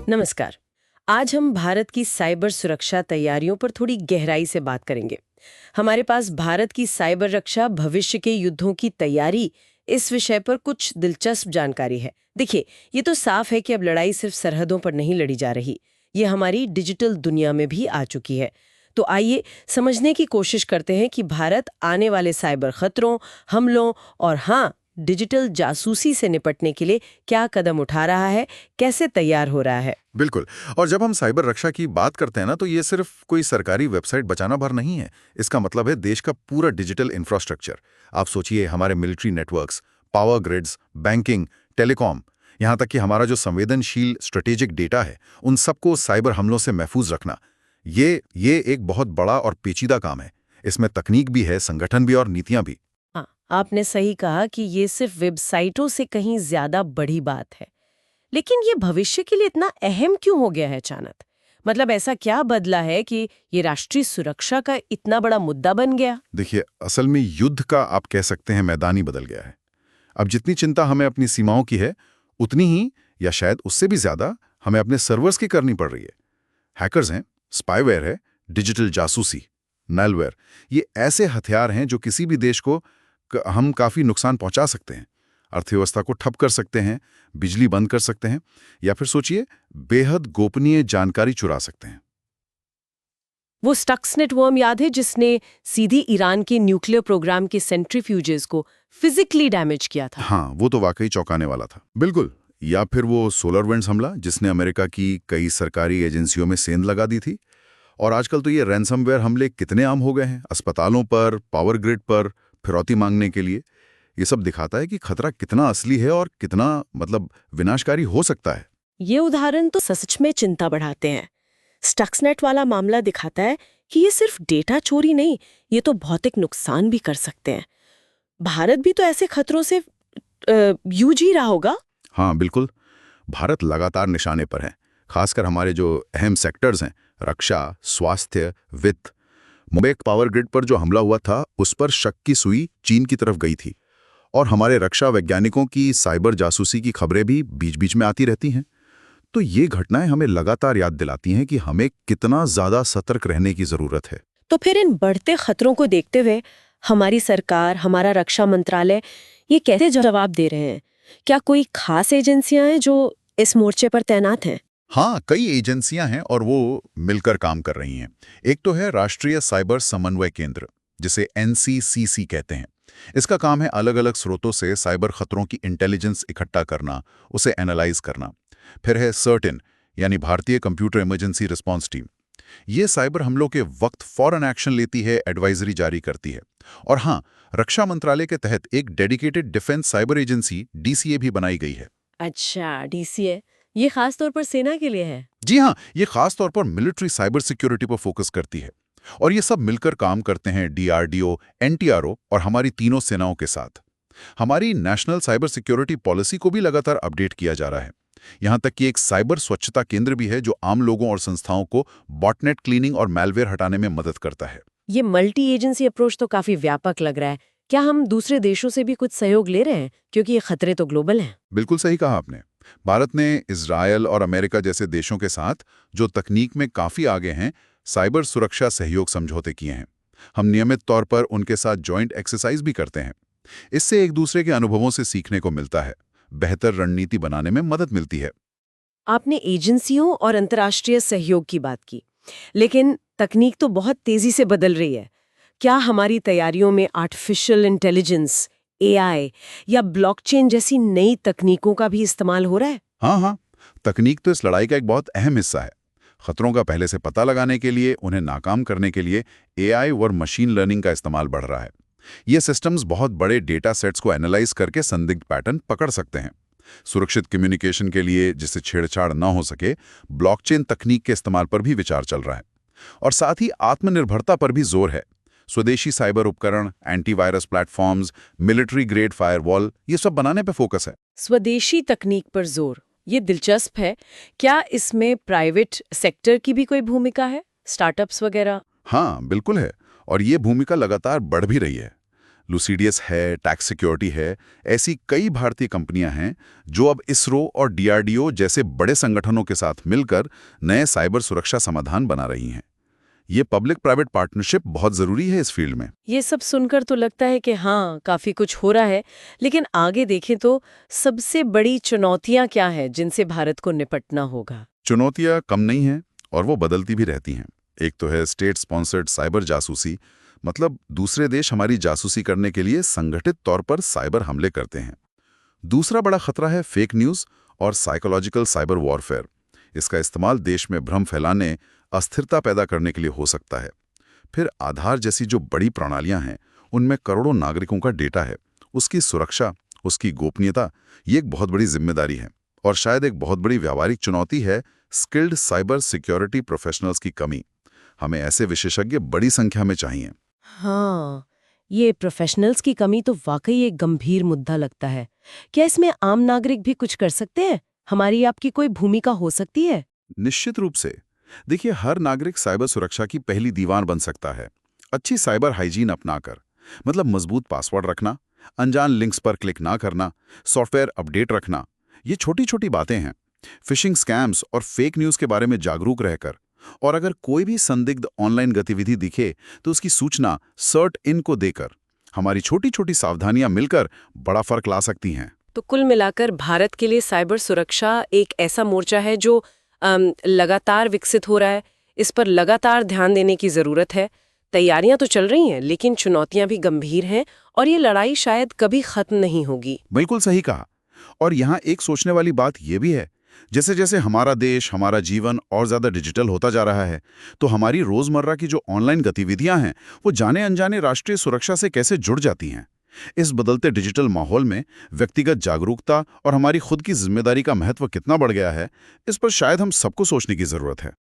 नमस्कार। आज हम भारत की साइबर सुरक्षा तैयारियों पर थोड़ी गहराई से बात करेंगे। हमारे पास भारत की साइबर रक्षा भविष्य के युद्धों की तैयारी इस विषय पर कुछ दिलचस्प जानकारी है। देखिए, ये तो साफ है कि अब लड़ाई सिर्फ सरहदों पर नहीं लड़ी जा रही, ये हमारी डिजिटल दुनिया में भी आ चुकी है। तो आइए समझने की कोशिश करते हैं कि भारत आने वाले साइबर खतरों, हमलों और हाँ, डिजिटल जासूसी से निपटने के लिए क्या कदम उठा रहा है, कैसे तैयार हो रहा है। बिल्कुल। और जब हम साइबर रक्षा की बात करते हैं ना, तो ये सिर्फ कोई सरकारी वेबसाइट बचाना भर नहीं है। इसका मतलब है देश का पूरा डिजिटल इंफ्रास्ट्रक्चर। आप सोचिए, हमारे military networks, power grids, banking, telecom, यहाँ तक कि हमारा जो संवेदनशील स्ट्रेटेजिक डेटा है, उन सबको साइबर हमलों से महफूज रखना, ये एक बहुत बड़ा और पेचीदा काम है। इसमें तकनीक भी है, संगठन भी और नीतियां भी। हाँ, आपने सही कहा कि ये सिर्फ वेबसाइटों से कहीं ज्यादा बड़ी बात है। लेकिन ये भविष्य के लिए इतना अहम क्यों हो गया है अचानक? मतलब ऐसा क्या बदला है कि ये राष्ट्रीय सुरक्षा का इतना बड़ा मुद्दा बन गया? देखिए, असल में युद्ध का आप कह सकते हैं मैदान ही बदल गया है। अब जितनी चिंता हमें अपनी सीमाओं की है, उतनी ही या शायद उससे भी ज्यादा हमें अपने सर्वर्स की करनी पड़ रही है। हैकर्स हैं, स्पाईवेयर है, डिजिटल जासूसी, मैलवेयर, ये ऐसे हथियार हैं जो किसी भी देश को हम काफी नुकसान पहुंचा सकते हैं। अर्थव्यवस्था को ठप कर सकते हैं, बिजली बंद कर सकते हैं, या फिर सोचिए, बेहद गोपनीय जानकारी चुरा सकते हैं। वो स्टक्सनेट वर्म याद है जिसने सीधी ईरान के न्यूक्लियर प्रोग्राम के सेंट्रीफ्यूजेस को फिजिकली डैमेज किया था। हाँ, वो तो वाकई चौंकाने वाला था। बिल्कुल। या फिर वो सोलरविंड्स हमला, जिसने अमेरिका की कई सरकारी एजेंसियों में सेंध लगा दी थी। और आजकल तो ये रैनसमवेयर हमले कितने आम हो गए हैं, अस्पतालों पर, पावर ग्रिड पर फिरौती मांगने के लिए। ये सब दिखाता है कि खतरा कितना असली है और कितना विनाशकारी हो सकता है। ये उदाहरण तो सच में चिंता बढ़ाते हैं। स्टक्सनेट वाला मामला दिखाता है कि ये सिर्फ डेटा चोरी नहीं, ये तो भौतिक नुकसान भी कर सकते हैं। भारत भी तो ऐसे खतरों से जूझ ही रहा होगा। हाँ, बिल्कुल। भारत लगातार निशाने पर है, खासकर हमारे जो अहम सेक्टर्स हैं, रक्षा, स्वास्थ्य, वित्त। मुंबई पावर ग्रिड पर जो हमला हुआ था, उस पर शक की सुई चीन की तरफ गई थी। और हमारे रक्षा वैज्ञानिकों की साइबर जासूसी की खबरें भी बीच बीच में आती रहती हैं। तो ये घटनाएं हमें लगातार याद दिलाती हैं कि हमें कितना ज्यादा सतर्क रहने की जरूरत है। तो फिर इन बढ़ते खतरों को देखते हुए हमारी सरकार, हमारा रक्षा मंत्रालय ये कैसे जवाब दे रहे हैं? क्या कोई खास एजेंसियां हैं जो इस मोर्चे पर तैनात हैं? हाँ, कई एजेंसियां हैं और वो मिलकर काम कर रही हैं। एक तो है राष्ट्रीय साइबर समन्वय केंद्र, जिसे NCCC कहते हैं। इसका काम है अलग अलग स्रोतों से साइबर खतरों की इंटेलिजेंस इकट्ठा करना, उसे एनालाइज करना। फिर है सर्टिन, यानी भारतीय कंप्यूटर इमरजेंसी रिस्पांस टीम। ये साइबर हमलों के वक्त फौरन एक्शन लेती है, एडवाइजरी जारी करती है। और हाँ, रक्षा मंत्रालय के तहत एक dedicated defence cyber agency DCA भी बनाई गई है। अच्छा, DCA ये खास तौर पर सेना के लिए है। जी हाँ, ये खास तौर पर मिलिट्री साइबर सिक्योरिटी पर फोकस करती है। और ये सब मिलकर काम करते हैं DRDO, NTRO और हमारी तीनों सेनाओं के साथ। हमारी नेशनल साइबर सिक्योरिटी पॉलिसी को भी लगातार अपडेट किया जा रहा है। यहाँ तक कि एक साइबर स्वच्छता केंद्र भी है जो आम लोगों और संस्थाओं को बॉटनेट क्लीनिंग और मैलवेयर हटाने में मदद करता है। ये मल्टी एजेंसी अप्रोच तो काफी व्यापक लग रहा है। क्या हम दूसरे देशों से भी कुछ सहयोग ले रहे हैं, क्योंकि ये खतरे तो ग्लोबल हैं? बिल्कुल सही कहा आपने। भारत ने इजरायल और अमेरिका जैसे देशों के साथ, जो तकनीक में काफी आगे हैं, साइबर सुरक्षा सहयोग समझौते किए हैं। हम नियमित तौर पर उनके साथ जॉइंट एक्सरसाइज भी करते हैं। इससे एक दूसरे के अनुभवों से सीखने को मिलता है, बेहतर रणनीति बनाने में मदद मिलती है। आपने एजेंसियों और अंतर्राष्ट्रीय सहयोग की बात की, लेकिन तकनीक तो बहुत तेजी से बदल रही है। क्या हमारी तैयारियों में आर्टिफिशियल इंटेलिजेंस, AI या ब्लॉकचेन जैसी नई तकनीकों का भी इस्तेमाल हो रहा है? हाँ हाँ, तकनीक तो इस लड़ाई का एक बहुत अहम हिस्सा है। खतरों का पहले से पता लगाने के लिए, उन्हें नाकाम करने के लिए AI और मशीन लर्निंग का इस्तेमाल बढ़ रहा है। ये सिस्टम्स बहुत बड़े डेटा सेट्स को एनालाइज करके संदिग्ध पैटर्न पकड़ सकते हैं। सुरक्षित कम्युनिकेशन के लिए, जिससे छेड़छाड़ न हो सके, ब्लॉकचेन तकनीक के इस्तेमाल पर भी विचार चल रहा है। और साथ ही आत्मनिर्भरता पर भी जोर है। स्वदेशी साइबर उपकरण, antivirus platforms, military grade firewall, ये सब बनाने पर फोकस है। स्वदेशी तकनीक पर जोर, ये दिलचस्प है। क्या इसमें प्राइवेट सेक्टर की भी कोई भूमिका है, स्टार्टअप्स वगैरह? हाँ, बिल्कुल है। और ये भूमिका लगातार बढ़ भी रही है। लुसिडियस है, टैक्स सिक्योरिटी है, ऐसी कई भारतीय कंपनियां हैं जो अब इसरो और डीआरडीओ जैसे बड़े संगठनों के साथ मिलकर नए साइबर सुरक्षा समाधान बना रही हैं। ये पब्लिक प्राइवेट पार्टनरशिप बहुत जरूरी है इस फील्ड में। ये सब सुनकर तो लगता है कि हाँ, काफी कुछ हो रहा है, लेकिन आगे देखें तो सबसे बड़ी चुनौतियां क्या हैं जिनसे भारत को निपटना होगा? चुनौतियां कम नहीं हैं और वो बदलती भी रहती हैं। एक तो है स्टेट स्पॉन्सर्ड साइबर जासूसी, मतलब दूसरे देश हमारी जासूसी करने के लिए संगठित तौर पर साइबर हमले करते हैं। दूसरा बड़ा खतरा है फेक न्यूज़ और साइकोलॉजिकल साइबर वॉरफेयर। इसका इस्तेमाल देश में भ्रम फैलाने, अस्थिरता पैदा करने के लिए हो सकता है। फिर आधार जैसी जो बड़ी प्रणालियां हैं, उनमें करोड़ों नागरिकों का डेटा है। उसकी सुरक्षा, उसकी गोपनीयता, ये एक बहुत बड़ी जिम्मेदारी है। और शायद एक बहुत बड़ी व्यावहारिक चुनौती है स्किल्ड साइबर सिक्योरिटी प्रोफेशनल्स की कमी। हमें ऐसे विशेषज्ञ बड़ी संख्या में चाहिए। हाँ, ये प्रोफेशनल्स की कमी तो वाकई एक गंभीर मुद्दा लगता है। क्या इसमें आम नागरिक भी कुछ कर सकते हैं? हमारी आपकी कोई भूमिका हो सकती है? निश्चित रूप से। देखिए, हर नागरिक साइबर सुरक्षा की पहली दीवार बन सकता है। अच्छी साइबर हाइजीन अपनाकर, मतलब मजबूत पासवर्ड रखना, अनजान लिंक्स पर क्लिक ना करना, सॉफ्टवेयर अपडेट रखना, ये छोटी छोटी बातें हैं। फिशिंग स्कैम्स और फेक न्यूज़ के बारे में जागरूक रहकर, और अगर कोई भी संदिग्ध ऑनलाइन गतिविधि दिखे तो उसकी सूचना सर्ट इन को देकर, हमारी छोटी छोटी सावधानियां मिलकर बड़ा फर्क ला सकती हैं। तो कुल मिलाकर भारत के लिए साइबर सुरक्षा एक ऐसा मोर्चा है जो लगातार विकसित हो रहा है। इस पर लगातार ध्यान देने की जरूरत है। तैयारियां तो चल रही हैं, लेकिन चुनौतियां भी गंभीर हैं और ये लड़ाई शायद कभी खत्म नहीं होगी। बिल्कुल सही कहा। और यहाँ एक सोचने वाली बात यह भी है, जैसे जैसे हमारा देश, हमारा जीवन और ज्यादा डिजिटल होता जा रहा है, तो हमारी रोजमर्रा की जो ऑनलाइन गतिविधियां हैं, वो जाने अनजाने राष्ट्रीय सुरक्षा से कैसे जुड़ जाती हैं। इस बदलते डिजिटल माहौल में व्यक्तिगत जागरूकता और हमारी खुद की जिम्मेदारी का महत्व कितना बढ़ गया है, इस पर शायद हम सबको सोचने की जरूरत है।